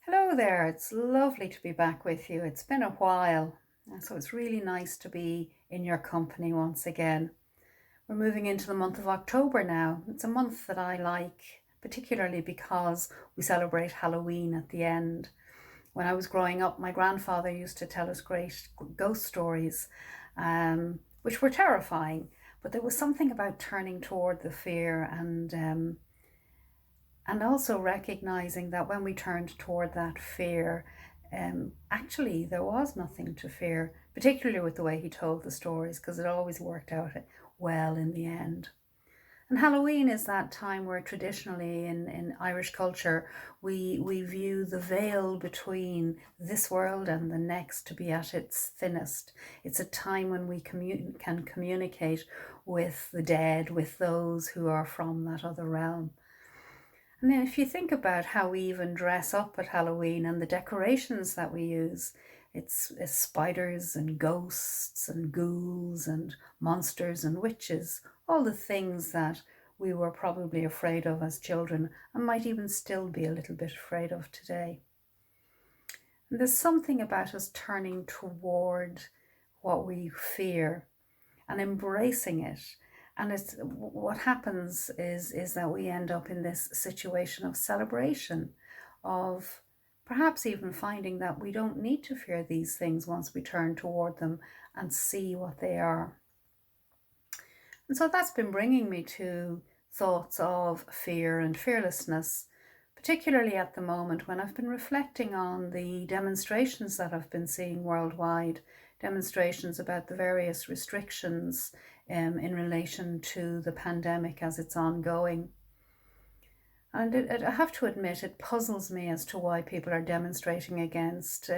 Hello there, it's lovely to be back with you. It's been a while, and so it's really nice to be in your company once again. We're moving into the month of October now. It's a month that I like, particularly because we celebrate Halloween at the end. When I was growing up, my grandfather used to tell us great ghost stories, which were terrifying, but there was something about turning toward the fear and also recognizing that when we turned toward that fear, actually there was nothing to fear, particularly with the way he told the stories, because it always worked out well in the end. And Halloween is that time where traditionally in Irish culture we view the veil between this world and the next to be at its thinnest. It's a time when we can communicate with the dead, with those who are from that other realm. And then if you think about how we even dress up at Halloween and the decorations that we use, it's spiders and ghosts and ghouls and monsters and witches, all the things that we were probably afraid of as children and might even still be a little bit afraid of today. And there's something about us turning toward what we fear and embracing it. And it's what happens is that we end up in this situation of celebration, of perhaps even finding that we don't need to fear these things once we turn toward them and see what they are. And so that's been bringing me to thoughts of fear and fearlessness, particularly at the moment when I've been reflecting on the demonstrations that I've been seeing worldwide, demonstrations about the various restrictions in relation to the pandemic as it's ongoing. And I have to admit, it puzzles me as to why people are demonstrating against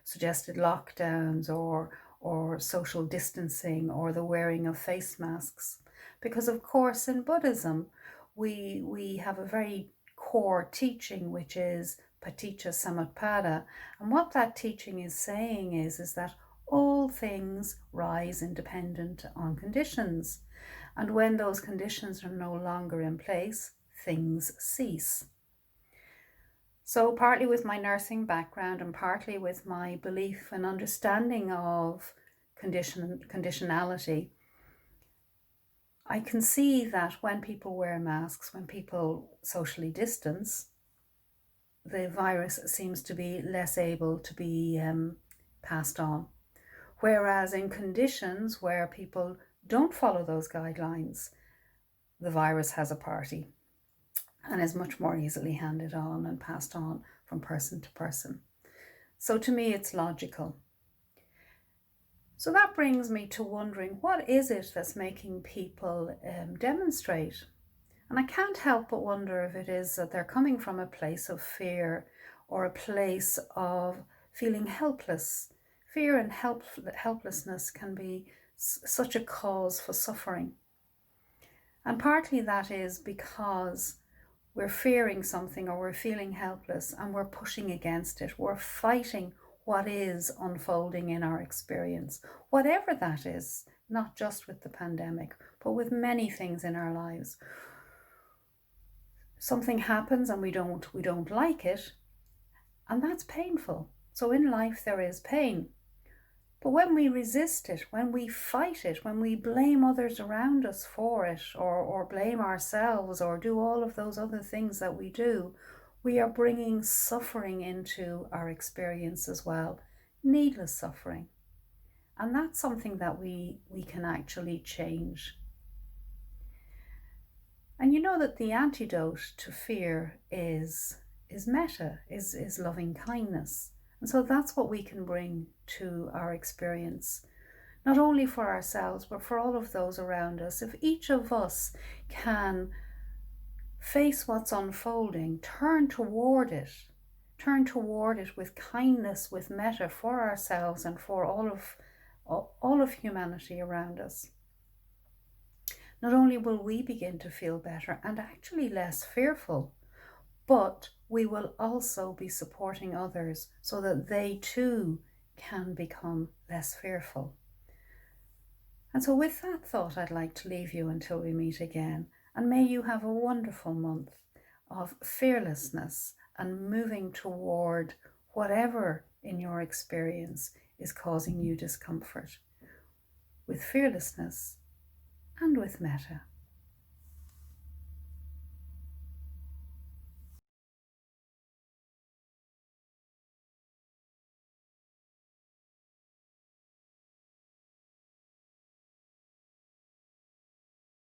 suggested lockdowns or social distancing or the wearing of face masks. Because of course in Buddhism, we have a very core teaching, which is paticca samuppada. And what that teaching is saying is that all things rise independent on conditions. And when those conditions are no longer in place, things cease. So partly with my nursing background and partly with my belief and understanding of conditionality, I can see that when people wear masks, when people socially distance, the virus seems to be less able to be passed on. Whereas in conditions where people don't follow those guidelines, the virus has a party and is much more easily handed on and passed on from person to person. So to me, it's logical. So that brings me to wondering, what is it that's making people demonstrate? And I can't help but wonder if it is that they're coming from a place of fear or a place of feeling helpless. Fear and helplessness can be such a cause for suffering. And partly that is because we're fearing something or we're feeling helpless and we're pushing against it. We're fighting what is unfolding in our experience, whatever that is, not just with the pandemic, but with many things in our lives. Something happens and we don't like it, and that's painful. So in life there is pain. But when we resist it, when we fight it, when we blame others around us for it, or blame ourselves, or do all of those other things that we do, we are bringing suffering into our experience as well, needless suffering. And that's something that we can actually change. And you know that the antidote to fear is metta, is loving kindness. And so that's what we can bring to our experience, not only for ourselves, but for all of those around us. If each of us can face what's unfolding, turn toward it with kindness, with metta for ourselves and for all of humanity around us, not only will we begin to feel better and actually less fearful, but we will also be supporting others so that they too can become less fearful. And so with that thought, I'd like to leave you until we meet again. And may you have a wonderful month of fearlessness and moving toward whatever in your experience is causing you discomfort, with fearlessness and with metta.